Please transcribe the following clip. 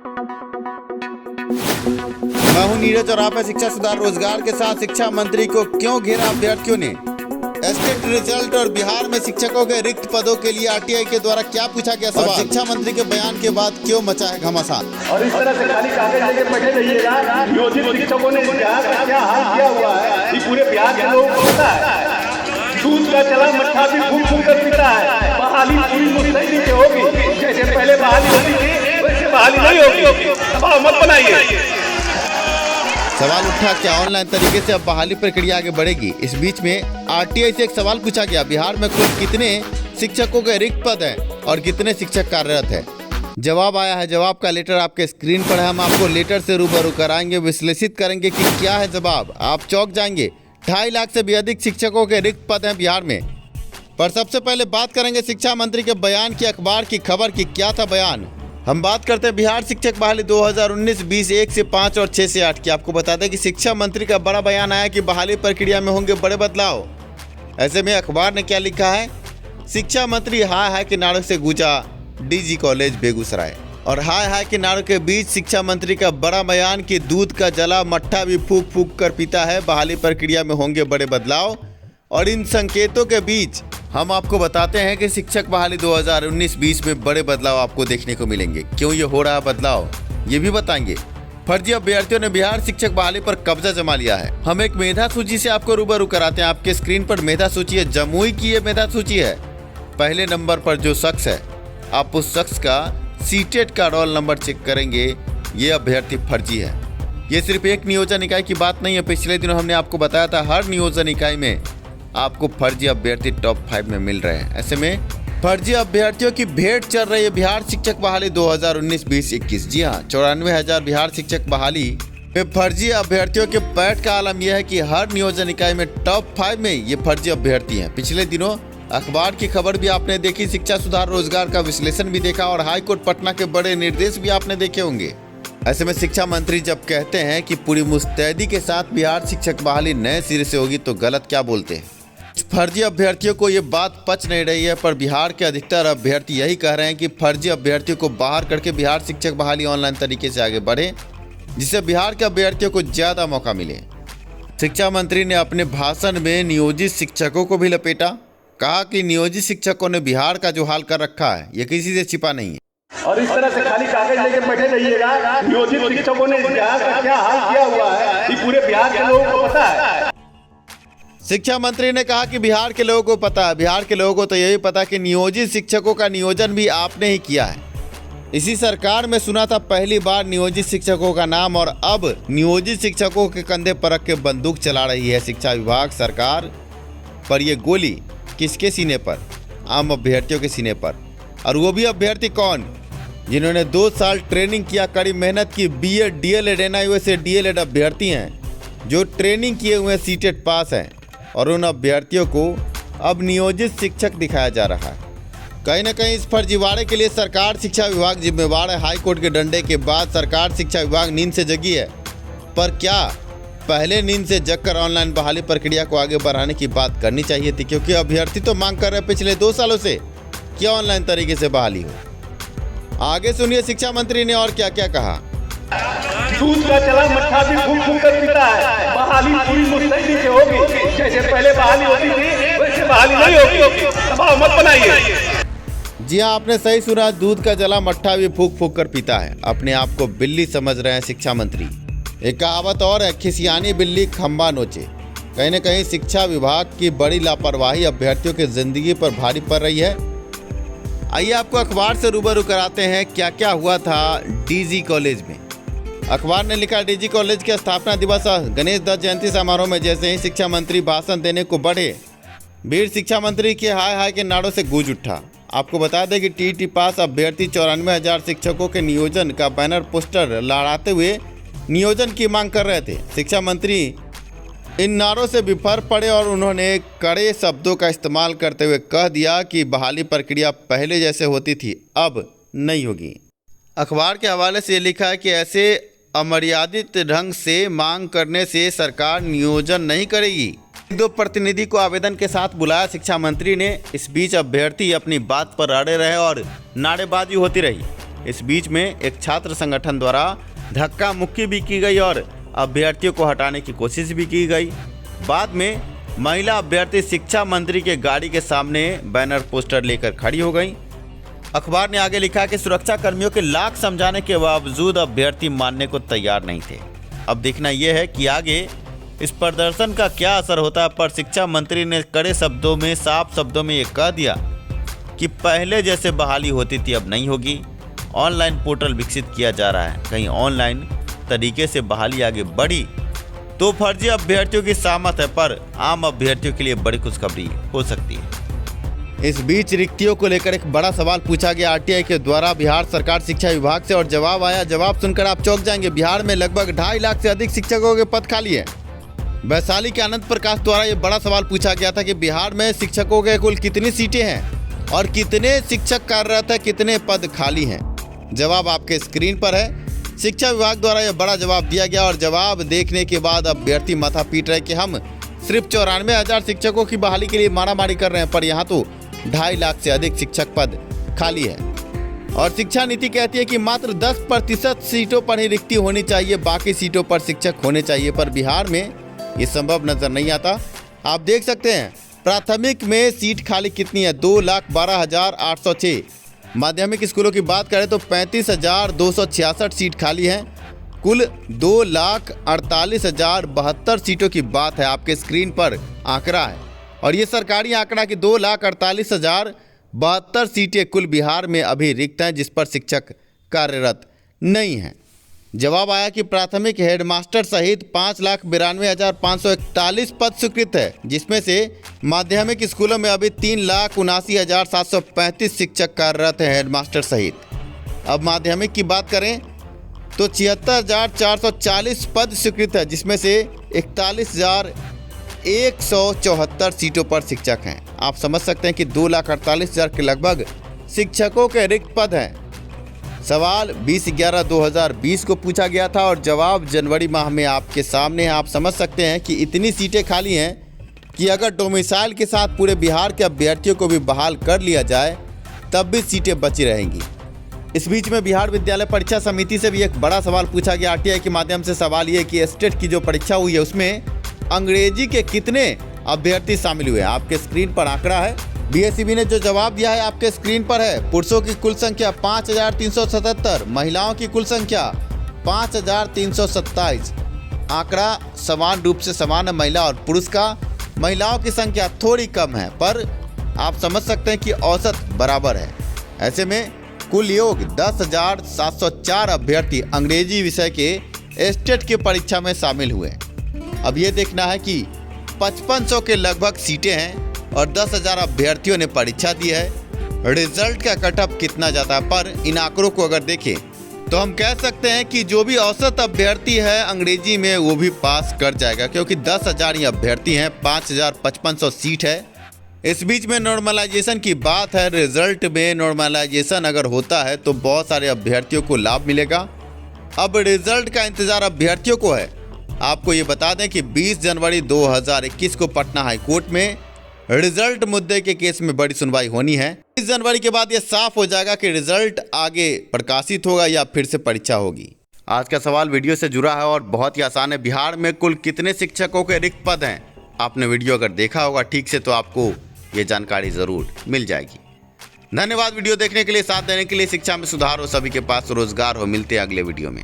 मैं हूं नीरज और आप है शिक्षा सुधार रोजगार के साथ। शिक्षा मंत्री को क्यों घेरा अभ्यर्थियों ने? स्टेट रिजल्ट और बिहार में शिक्षकों के रिक्त पदों के लिए आरटीआई के द्वारा क्या पूछा गया सवाल? शिक्षा मंत्री के बयान के बाद क्यों मचा है घमासान? और इस तरह से खाली कागज लेके बैठे रहिएगा। नियोजित शिक्षकों ने क्या हाल किया हुआ है ये पूरे बिहार के लोगों को पता है। दूध का चला मट्ठा भी फूंक फूंक कर पीता है। बहाली पूरी मुस्तैदी से होगी, जैसे पहले बहाली होती थी वैसे बहाली नहीं होगी। दबाव मत बनाइए। सवाल उठा क्या ऑनलाइन तरीके से अब बहाली प्रक्रिया आगे बढ़ेगी? इस बीच में आरटीआई से एक सवाल पूछा गया, बिहार में कुल कितने शिक्षकों के रिक्त पद हैं और कितने शिक्षक कार्यरत हैं? जवाब आया है। जवाब का लेटर आपके स्क्रीन पर है। हम आपको लेटर से रूबरू कराएंगे, विश्लेषित करेंगे कि क्या है जवाब। आप चौंक जाएंगे। 2.5 लाख से भी अधिक शिक्षकों के रिक्त पद हैं बिहार में। पर सबसे पहले बात करेंगे शिक्षा मंत्री के बयान की, अखबार की खबर की। क्या था बयान? हम बात करते हैं बिहार शिक्षक बहाली 2019-20 1 से 5 और 6 से 8 की। आपको बता दें कि शिक्षा मंत्री का बड़ा बयान आया कि बहाली प्रक्रिया में होंगे बड़े बदलाव। ऐसे में अखबार ने क्या लिखा है? शिक्षा मंत्री हाय हाय के नारों से गूंजा डीजी कॉलेज बेगूसराय। और हाय हाय के नारों के बीच शिक्षा मंत्री का बड़ा बयान कि दूध का जला मट्ठा भी फूंक फूंक कर पीता है, बहाली प्रक्रिया में होंगे बड़े बदलाव। और इन संकेतों के बीच हम आपको बताते हैं कि शिक्षक बहाली 2019-20 में बड़े बदलाव आपको देखने को मिलेंगे। क्यों ये हो रहा बदलाव, ये भी बताएंगे। फर्जी अभ्यर्थियों ने बिहार शिक्षक बहाली पर कब्जा जमा लिया है। हम एक मेधा सूची से आपको रूबरू कराते हैं। आपके स्क्रीन पर मेधा सूची है। जमुई की ये मेधा सूची है। पहले नंबर पर जो शख्स है, आप उस शख्स का सीटेट का रोल नंबर चेक करेंगे। ये अभ्यर्थी फर्जी है। ये सिर्फ एक नियोजन इकाई की बात नहीं है। पिछले दिनों हमने आपको बताया था हर नियोजन इकाई में आपको फर्जी अभ्यर्थी टॉप 5 में मिल रहे हैं। ऐसे में फर्जी अभ्यर्थियों की भेंट चल रही है बिहार शिक्षक बहाली 2019-20-21। जी हाँ, 94,000 बिहार शिक्षक बहाली में फर्जी अभ्यर्थियों के पैठ का आलम यह है कि हर नियोजन इकाई में टॉप 5 में ये फर्जी अभ्यर्थी हैं। पिछले दिनों अखबार की खबर भी आपने देखी, शिक्षा सुधार रोजगार का विश्लेषण भी देखा और हाईकोर्ट पटना के बड़े निर्देश भी आपने देखे होंगे। ऐसे में शिक्षा मंत्री जब कहते हैं कि पूरी मुस्तैदी के साथ बिहार शिक्षक बहाली नए सिरे से होगी तो गलत क्या बोलते हैं? फर्जी अभ्यर्थियों को ये बात पच नहीं रही है, पर बिहार के अधिकतर अभ्यर्थी यही कह रहे हैं कि फर्जी अभ्यर्थियों को बाहर करके बिहार शिक्षक बहाली ऑनलाइन तरीके से आगे बढ़े, जिससे बिहार के अभ्यर्थियों को ज़्यादा मौका मिले। शिक्षा मंत्री ने अपने भाषण में नियोजित शिक्षकों को भी लपेटा। कहा कि नियोजित शिक्षकों ने बिहार का जो हाल कर रखा है ये किसी से छिपा नहीं है। और इस तरह से खाली कागज लेके बैठे रहिएगा। नियोजित शिक्षकों ने क्या हाल किया हुआ है ये पूरे बिहार के लोगों को पता है। शिक्षा मंत्री ने कहा कि बिहार के लोगों को पता है। बिहार के लोगों को तो यही पता कि नियोजित शिक्षकों का नियोजन भी आपने ही किया है। इसी सरकार में सुना था पहली बार नियोजित शिक्षकों का नाम, और अब नियोजित शिक्षकों के कंधे पर रख के बंदूक चला रही है शिक्षा विभाग सरकार। पर यह गोली किसके सीने पर? आम अभ्यर्थियों के सीने पर। और वो भी अभ्यर्थी कौन? जिन्होंने 2 साल ट्रेनिंग किया, कड़ी मेहनत की, बीएड डीएलएड एनआईओ से डीएलएड अभ्यर्थी हैं जो ट्रेनिंग किए हुए सीटेट पास हैं, और उन अभ्यर्थियों को अब नियोजित शिक्षक दिखाया जा रहा है। कहीं ना कहीं इस फर्जीवाड़े के लिए सरकार शिक्षा विभाग जिम्मेवार है। हाईकोर्ट के डंडे के बाद सरकार शिक्षा विभाग नींद से जगी है। पर क्या पहले नींद से जगकर ऑनलाइन बहाली प्रक्रिया को आगे बढ़ाने की बात करनी चाहिए थी? क्योंकि अभ्यर्थी तो मांग कर रहे पिछले 2 सालों से क्या ऑनलाइन तरीके से बहाली हो। आगे सुनिए शिक्षा मंत्री ने और क्या क्या कहा। दूध का चला मट्ठा भी फूंक फूंक कर पीता है। बहाली पूरी मुस्तैदी से होगी, जैसे पहले बहाली होती थी वैसे बहाली नहीं होगी। दबाव मत बनाइए। जी हाँ, आपने सही सुना। दूध का जला मट्ठा भी फूंक फूंक कर पीता है। अपने आप को बिल्ली समझ रहे हैं शिक्षा मंत्री। एक कहावत और है, खिसियानी बिल्ली खंबा नोचे। कहीं न कहीं शिक्षा विभाग की बड़ी लापरवाही अभ्यर्थियों की जिंदगी पर भारी पड़ रही है। आइए आपको अखबार से रूबरू कराते हैं क्या क्या हुआ था डीजी कॉलेज में। अखबार ने लिखा, डीजी कॉलेज के स्थापना दिवस और गणेश दत्त जयंती समारोह में जैसे ही शिक्षा मंत्री भाषण देने को बढ़े, भीड़ शिक्षा मंत्री के हाय हाय के नारों से गूंज उठा। आपको बता दें कि टीईटी पास अभ्यर्थी 94,000 शिक्षकों के नियोजन का बैनर पोस्टर लहराते हुए नियोजन की मांग कर रहे थे। शिक्षा मंत्री इन नारों से विफर पड़े और उन्होंने कड़े शब्दों का इस्तेमाल करते हुए कह दिया कि बहाली प्रक्रिया पहले जैसे होती थी अब नहीं होगी। अखबार के हवाले से लिखा है कि ऐसे अमर्यादित ढंग से मांग करने से सरकार नियोजन नहीं करेगी। 2 प्रतिनिधि को आवेदन के साथ बुलाया शिक्षा मंत्री ने। इस बीच अभ्यर्थी अपनी बात पर अड़े रहे और नारेबाजी होती रही। इस बीच में एक छात्र संगठन द्वारा धक्का मुक्की भी की गई और अभ्यर्थियों को हटाने की कोशिश भी की गई। बाद में महिला अभ्यर्थी शिक्षा मंत्री के गाड़ी के सामने बैनर पोस्टर लेकर खड़ी हो गई। अखबार ने आगे लिखा कि सुरक्षा कर्मियों के लाख समझाने के बावजूद अभ्यर्थी मानने को तैयार नहीं थे। अब देखना यह है कि आगे इस प्रदर्शन का क्या असर होता है। पर शिक्षा मंत्री ने कड़े शब्दों में, साफ शब्दों में ये कह दिया कि पहले जैसे बहाली होती थी अब नहीं होगी। ऑनलाइन पोर्टल विकसित किया जा रहा है। कहीं ऑनलाइन तरीके से बहाली आगे बढ़ी तो फर्जी अभ्यर्थियों की सामत है, पर आम अभ्यर्थियों के लिए बड़ी खुशखबरी हो सकती है। इस बीच रिक्तियों को लेकर एक बड़ा सवाल पूछा गया आरटीआई के द्वारा बिहार सरकार शिक्षा विभाग से और जवाब आया। जवाब सुनकर आप चौंक जाएंगे। बिहार में लगभग 2.5 लाख से अधिक शिक्षकों के पद खाली है। वैशाली के आनंद प्रकाश द्वारा ये बड़ा सवाल पूछा गया था कि बिहार में शिक्षकों के कुल कितनी सीटें हैं और कितने शिक्षक कार्यरत हैं, कितने पद खाली हैं। जवाब आपके स्क्रीन पर है। शिक्षा विभाग द्वारा यह बड़ा जवाब दिया गया और जवाब देखने के बाद अभ्यर्थी माथा पीट रहे कि हम सिर्फ 94,000 शिक्षकों की बहाली के लिए मारामारी कर रहे हैं, पर यहाँ तो 2.5 लाख से अधिक शिक्षक पद खाली है। और शिक्षा नीति कहती है कि मात्र 10% सीटों पर ही रिक्ति होनी चाहिए, बाकी सीटों पर शिक्षक होने चाहिए। पर बिहार में ये संभव नजर नहीं आता। आप देख सकते हैं प्राथमिक में सीट खाली कितनी है, 2,12,806। माध्यमिक स्कूलों की बात करें तो 35,266 सीट खाली हैं। कुल 2,48,072 सीटों की बात है। आपके स्क्रीन पर आंकड़ा है और ये सरकारी आंकड़ा कि 2,48,072 सीटें कुल बिहार में अभी रिक्त हैं, जिस पर शिक्षक कार्यरत नहीं हैं। जवाब आया कि प्राथमिक हेडमास्टर सहित 5,92,541 पद स्वीकृत है, जिसमें से माध्यमिक स्कूलों में अभी 3,79,735 शिक्षक कार्यरत हैं हेडमास्टर सहित। अब माध्यमिक की बात करें तो 76,440 पद स्वीकृत है, जिसमें से 41,174 सीटों पर शिक्षक हैं। आप समझ सकते हैं कि 2,48,000 के लगभग शिक्षकों के रिक्त पद हैं। सवाल 20/11/2020 को पूछा गया था और जवाब जनवरी माह में आपके सामने है। आप समझ सकते हैं कि इतनी सीटें खाली हैं कि अगर डोमिसाइल के साथ पूरे बिहार के अभ्यर्थियों को भी बहाल कर लिया जाए तब भी सीटें बची रहेंगी। इस बीच में बिहार विद्यालय परीक्षा समिति से भी एक बड़ा सवाल पूछा गया आरटीआई के माध्यम से। सवाल ये कि स्टेट की जो परीक्षा हुई है उसमें अंग्रेजी के कितने अभ्यर्थी शामिल हुए। आपके स्क्रीन पर आंकड़ा है। बीएसईबी ने जो जवाब दिया है आपके स्क्रीन पर है। पुरुषों की कुल संख्या 5,377, महिलाओं की कुल संख्या 5,327। आंकड़ा समान रूप से समान है महिला और पुरुष का। महिलाओं की संख्या थोड़ी कम है, पर आप समझ सकते हैं कि औसत बराबर है। ऐसे में कुल योग 10,704 अभ्यर्थी अंग्रेजी विषय के स्टेट की परीक्षा में शामिल हुए। अब ये देखना है कि 5500 के लगभग सीटें हैं और 10,000 अभ्यर्थियों ने परीक्षा दी है। रिजल्ट का कटअप कितना जाता है, पर इन आंकड़ों को अगर देखें तो हम कह सकते हैं कि जो भी औसत अभ्यर्थी है अंग्रेजी में वो भी पास कर जाएगा, क्योंकि 10,000 ही अभ्यर्थी हैं, 5,5500 सीट है। इस बीच में नॉर्मलाइजेशन की बात है। रिजल्ट में नॉर्मलाइजेशन अगर होता है तो बहुत सारे अभ्यर्थियों को लाभ मिलेगा। अब रिजल्ट का इंतजार अभ्यर्थियों को है। आपको ये बता दें कि 20 जनवरी 2021 को पटना हाईकोर्ट में रिजल्ट मुद्दे के केस में बड़ी सुनवाई होनी है। 20 जनवरी के बाद यह साफ हो जाएगा कि रिजल्ट आगे प्रकाशित होगा या फिर से परीक्षा होगी। आज का सवाल वीडियो से जुड़ा है और बहुत ही आसान है। बिहार में कुल कितने शिक्षकों के रिक्त पद हैं? आपने वीडियो अगर देखा होगा ठीक से तो आपको ये जानकारी जरूर मिल जाएगी। धन्यवाद वीडियो देखने के लिए, साथ देने के लिए। शिक्षा में सुधार हो, सभी के पास रोजगार हो। मिलते हैं अगले वीडियो में।